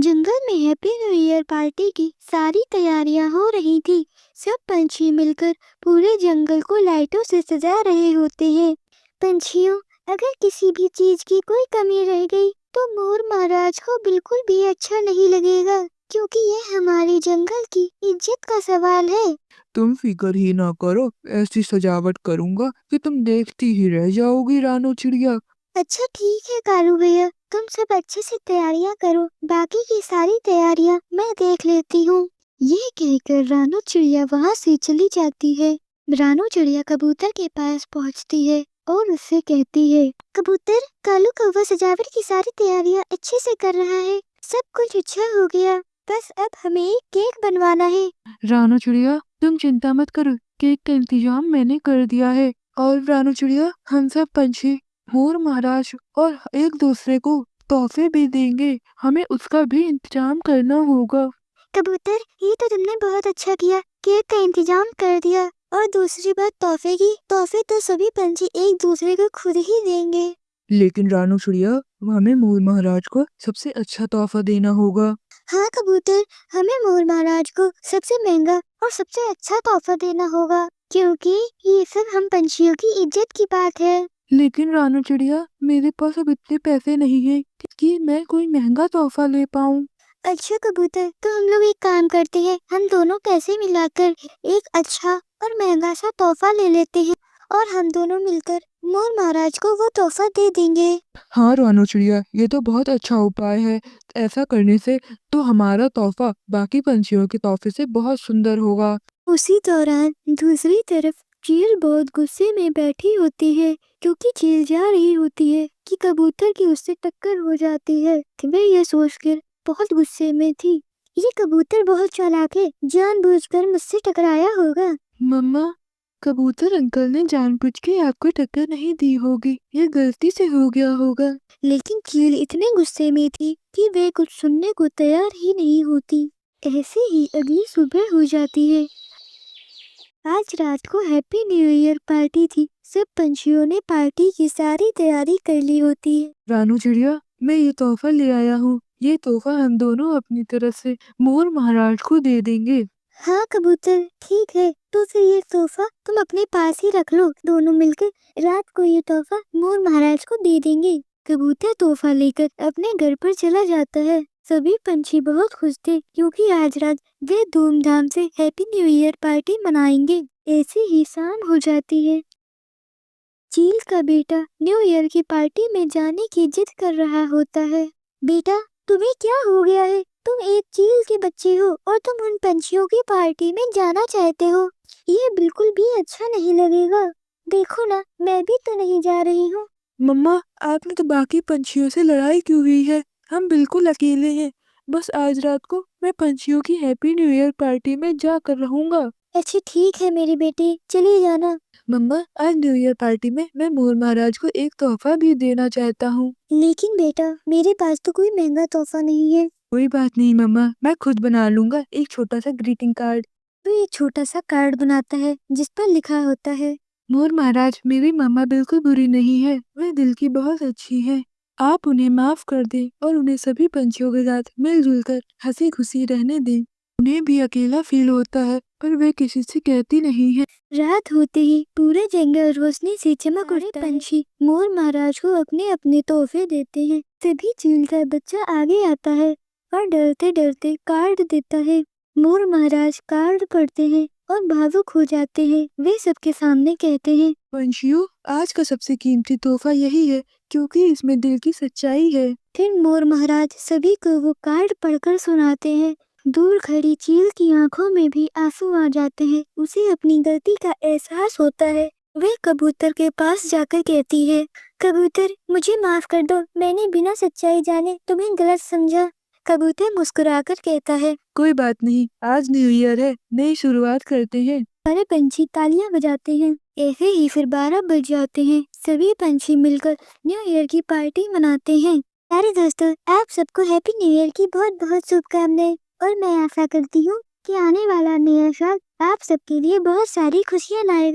जंगल में happy new year party की सारी तैयारियां हो रही थी। सब पंछी मिलकर पूरे जंगल को लाइटों से सजा रहे होते हैं। पंछियों, अगर किसी भी चीज की कोई कमी रह गई तो मोर महाराज को बिल्कुल भी अच्छा नहीं लगेगा, क्योंकि ये हमारे जंगल की इज्जत का सवाल है। तुम फिक्र ही ना करो, ऐसी सजावट करूंगा कि तुम देखती ही रह जाओगी रानो चिड़िया। अच्छा ठीक है कालू भैया, तुम सब अच्छे से तैयारियां करो, बाकी की सारी तैयारियां मैं देख लेती हूँ। ये कहकर रानू चिड़िया वहाँ से चली जाती है। रानू चिड़िया कबूतर के पास पहुँचती है और उससे कहती है, कबूतर, कालू कौवा सजावट की सारी तैयारियां अच्छे से कर रहा है, सब कुछ अच्छा हो गया, बस अब हमें एक केक बनवाना है। रानो चिड़िया, तुम चिंता मत करो, केक का इंतजाम मैंने कर दिया है। और रानो चिड़िया, हम सब पंछी मोर महाराज और एक दूसरे को तोहफे भी देंगे, हमें उसका भी इंतजाम करना होगा। कबूतर, ये तो तुमने बहुत अच्छा किया, केक का इंतजाम कर दिया। और दूसरी बात तोहफे की, तोहफे तो सभी पंछी एक दूसरे को खुद ही देंगे। लेकिन रानो चिड़िया, हमें मोर महाराज को सबसे अच्छा तोहफा देना होगा। हाँ कबूतर, हमें मोर महाराज को सबसे महंगा और सबसे अच्छा तोहफा देना होगा, क्योंकि ये सब हम पंछियों की इज्जत की बात है। लेकिन रानो चिड़िया, मेरे पास अब इतने पैसे नहीं है कि मैं कोई महंगा तोहफा ले पाऊँ। अच्छा कबूतर, तो हम लोग एक काम करते हैं, हम दोनों पैसे मिलाकर एक अच्छा और महंगा सा तोहफा ले लेते हैं और हम दोनों मिलकर मोर महाराज को वो तोहफा दे देंगे। हाँ रानो चिड़िया, ये तो बहुत अच्छा उपाय है। ऐसा करने से तो हमारा तोहफा बाकी पंछियों के तोहफे से बहुत सुंदर होगा। उसी दौरान दूसरी तरफ चील बहुत गुस्से में बैठी होती है, क्योंकि चील जा रही होती है कि कबूतर की उससे टक्कर हो जाती है। वह यह सोचकर बहुत गुस्से में थी, ये कबूतर बहुत चालाक है, जानबूझकर मुझसे टकराया होगा। मम्मा, कबूतर अंकल ने जानबूझ के आपको टक्कर नहीं दी होगी, ये गलती से हो गया होगा। लेकिन चील इतने गुस्से में थी कि वह कुछ सुनने को तैयार ही नहीं होती। ऐसे ही अगली सुबह हो जाती है। आज रात को हैप्पी न्यू ईयर पार्टी थी। सब पंछियों ने पार्टी की सारी तैयारी कर ली होती है। रानू चिड़िया, मैं ये तोहफा ले आया हूँ। ये तोहफा हम दोनों अपनी तरफ से मोर महाराज को दे देंगे। हाँ कबूतर, ठीक है, तो फिर ये तोहफा तुम अपने पास ही रख लो। दोनों मिलकर रात को ये तोहफा मोर महाराज को दे देंगे। कबूतर तोहफा लेकर अपने घर पर चला जाता है। सभी पंछी बहुत खुश थे, क्योंकि आज रात वे धूमधाम से हैप्पी न्यू ईयर पार्टी मनाएंगे। ऐसे ही शाम हो जाती है। चील का बेटा न्यू ईयर की पार्टी में जाने की जिद कर रहा होता है। बेटा, तुम्हें क्या हो गया है? तुम एक चील के बच्चे हो और तुम उन पंछियों की पार्टी में जाना चाहते हो। ये बिल्कुल भी अच्छा नहीं लगेगा। देखो ना, मैं भी तो नहीं जा रही हूँ। मम्मा, आपने तो बाकी पंछियों से लड़ाई क्यों हुई है? हम बिल्कुल अकेले हैं। बस आज रात को मैं पंछियों की हैप्पी न्यू ईयर पार्टी में जाकर रहूंगा। अच्छा ठीक है मेरी बेटी, चली जाना। मम्मा, आज न्यू ईयर पार्टी में मैं मोर महाराज को एक तोहफा भी देना चाहता हूँ। लेकिन बेटा, मेरे पास तो कोई महंगा तोहफा नहीं है। कोई बात नहीं मम्मा, मैं खुद बना लूंगा एक छोटा सा ग्रीटिंग कार्ड। तो एक छोटा सा कार्ड बनाता है जिस पर लिखा होता है, मोर महाराज, मेरी मम्मा बिल्कुल बुरी नहीं है, वे दिल की बहुत अच्छी है। आप उन्हें माफ कर दें और उन्हें सभी पंछियों के साथ मिलजुल कर हंसी खुशी रहने दें। उन्हें भी अकेला फील होता है पर वे किसी से कहती नहीं है। रात होते ही पूरे जंगल रोशनी से चमक उठता है। पंछी मोर महाराज को अपने अपने तोहफे देते हैं। तभी चील का बच्चा आगे आता है और डरते डरते कार्ड देता है। मोर महाराज कार्ड पढ़ते हैं और भावुक हो जाते हैं। वे सबके सामने कहते हैं, पंछियों, आज का सबसे कीमती तोहफा यही है, क्योंकि इसमें दिल की सच्चाई है। फिर मोर महाराज सभी को वो कार्ड पढ़कर सुनाते हैं। दूर खड़ी चील की आंखों में भी आंसू आ जाते हैं। उसे अपनी गलती का एहसास होता है। वह कबूतर के पास जाकर कहती है, कबूतर, मुझे माफ कर दो, मैंने बिना सच्चाई जाने तुम्हें गलत समझा। कबूतर मुस्कुराकर कहता है, कोई बात नहीं, आज न्यू ईयर है, नई शुरुआत करते हैं। सारे पंछी तालियां बजाते हैं। ऐसे ही फिर 12 बज जाते हैं। सभी पंछी मिलकर न्यू ईयर की पार्टी मनाते हैं। प्यारे दोस्तों, आप सबको हैप्पी न्यू ईयर की बहुत बहुत शुभकामनाएं। और मैं आशा करती हूँ कि आने वाला नया साल आप सबके लिए बहुत सारी खुशियाँ लाएगा।